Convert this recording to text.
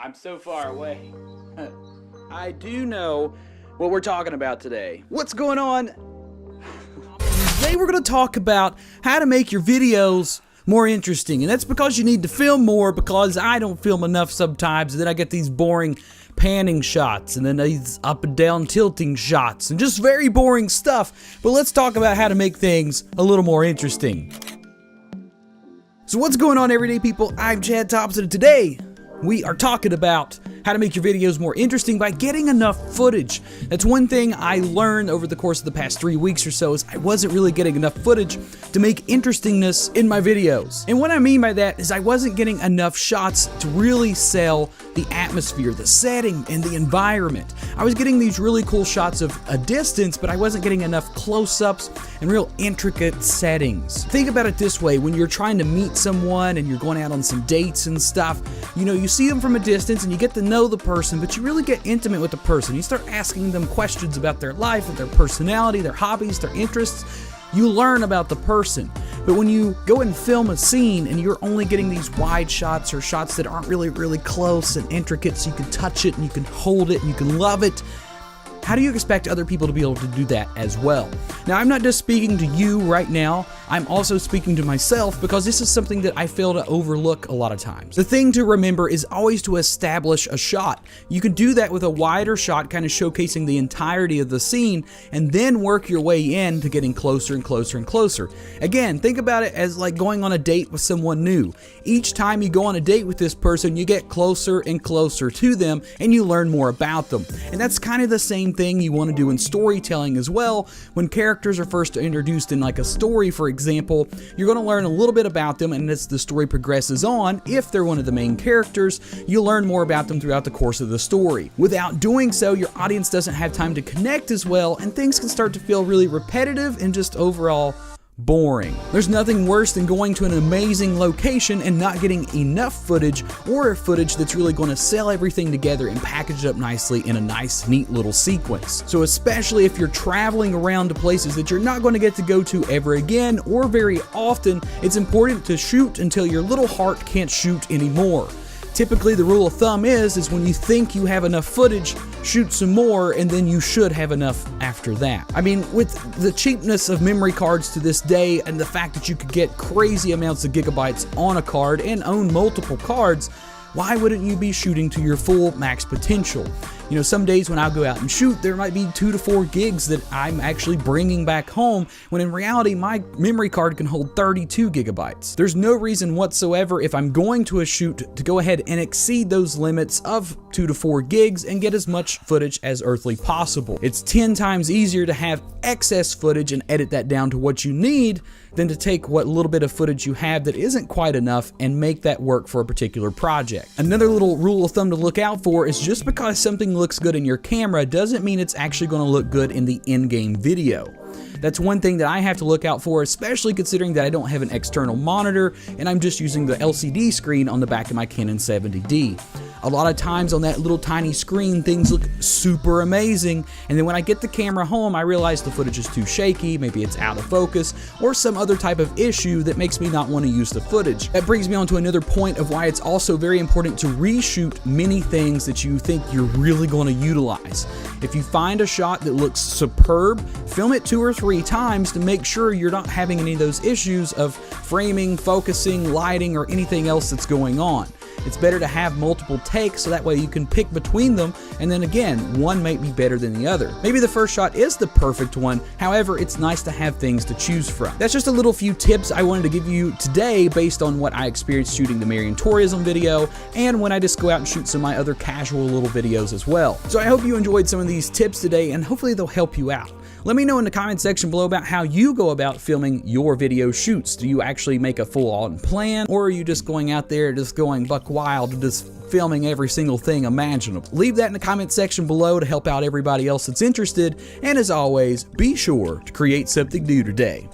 I'm so far away. I do know what we're talking about today. What's going on? Today we're going to talk about how to make your videos more interesting. And that's because you need to film more, because I don't film enough sometimes. And then I get these boring panning shots and then these up and down tilting shots and just very boring stuff. But let's talk about how to make things a little more interesting. So what's going on, everyday people? I'm Chad Thompson, and today we are talking about how to make your videos more interesting by getting enough footage. That's one thing I learned over the course of the past 3 weeks or so, is I wasn't really getting enough footage to make interestingness in my videos. And what I mean by that is I wasn't getting enough shots to really sell the atmosphere, the setting, and the environment. I was getting these really cool shots of a distance, but I wasn't getting enough close-ups and real intricate settings. Think about it this way: when you're trying to meet someone and you're going out on some dates and stuff, you see them from a distance and you get to know the person, but you really get intimate with the person. You start asking them questions about their life, their personality, their hobbies, their interests. You learn about the person. But when you go and film a scene and you're only getting these wide shots or shots that aren't really close and intricate, so you can touch it and you can hold it and you can love it, how do you expect other people to be able to do that as well? Now, I'm not just speaking to you right now, I'm also speaking to myself, because this is something that I fail to overlook a lot of times. The thing to remember is always to establish a shot. You can do that with a wider shot, kind of showcasing the entirety of the scene, and then work your way in to getting closer and closer and closer. Again, think about it as like going on a date with someone new. Each time you go on a date with this person, you get closer and closer to them, and you learn more about them. And that's kind of the same thing you want to do in storytelling as well. When characters are first introduced in like a story, for example, you're going to learn a little bit about them, and as the story progresses on, if they're one of the main characters, you'll learn more about them throughout the course of the story. Without doing so, your audience doesn't have time to connect as well, and things can start to feel really repetitive and just overall boring. There's nothing worse than going to an amazing location and not getting enough footage, or footage that's really going to sell everything together and package it up nicely in a nice, neat little sequence. So especially if you're traveling around to places that you're not going to get to go to ever again or very often, it's important to shoot until your little heart can't shoot anymore. Typically, the rule of thumb is when you think you have enough footage, shoot some more, and then you should have enough after that. I mean, with the cheapness of memory cards to this day, and the fact that you could get crazy amounts of gigabytes on a card and own multiple cards, why wouldn't you be shooting to your full max potential? Some days when I'll go out and shoot, there might be 2 to 4 gigs that I'm actually bringing back home, when in reality, my memory card can hold 32 gigabytes. There's no reason whatsoever, if I'm going to a shoot, to go ahead and exceed those limits of 2 to 4 gigs and get as much footage as earthly possible. It's 10 times easier to have excess footage and edit that down to what you need than to take what little bit of footage you have that isn't quite enough and make that work for a particular project. Another little rule of thumb to look out for is just because something looks good in your camera doesn't mean it's actually going to look good in the in-game video. That's one thing that I have to look out for, especially considering that I don't have an external monitor and I'm just using the LCD screen on the back of my Canon 70D. A lot of times on that little tiny screen, things look super amazing, and then when I get the camera home, I realize the footage is too shaky, maybe it's out of focus, or some other type of issue that makes me not want to use the footage. That brings me on to another point of why it's also very important to reshoot many things that you think you're really going to utilize. If you find a shot that looks superb, film it 2 or 3 times to make sure you're not having any of those issues of framing, focusing, lighting, or anything else that's going on. It's better to have multiple takes, so that way you can pick between them, and then again, one might be better than the other. Maybe the first shot is the perfect one, however, it's nice to have things to choose from. That's just a little few tips I wanted to give you today based on what I experienced shooting the Marian tourism video, and when I just go out and shoot some of my other casual little videos as well. So I hope you enjoyed some of these tips today, and hopefully they'll help you out. Let me know in the comment section below about how you go about filming your video shoots. Do you actually make a full-on plan, or are you just going out there just going buck wild, just filming every single thing imaginable? Leave that in the comment section below to help out everybody else that's interested, and as always, be sure to create something new today.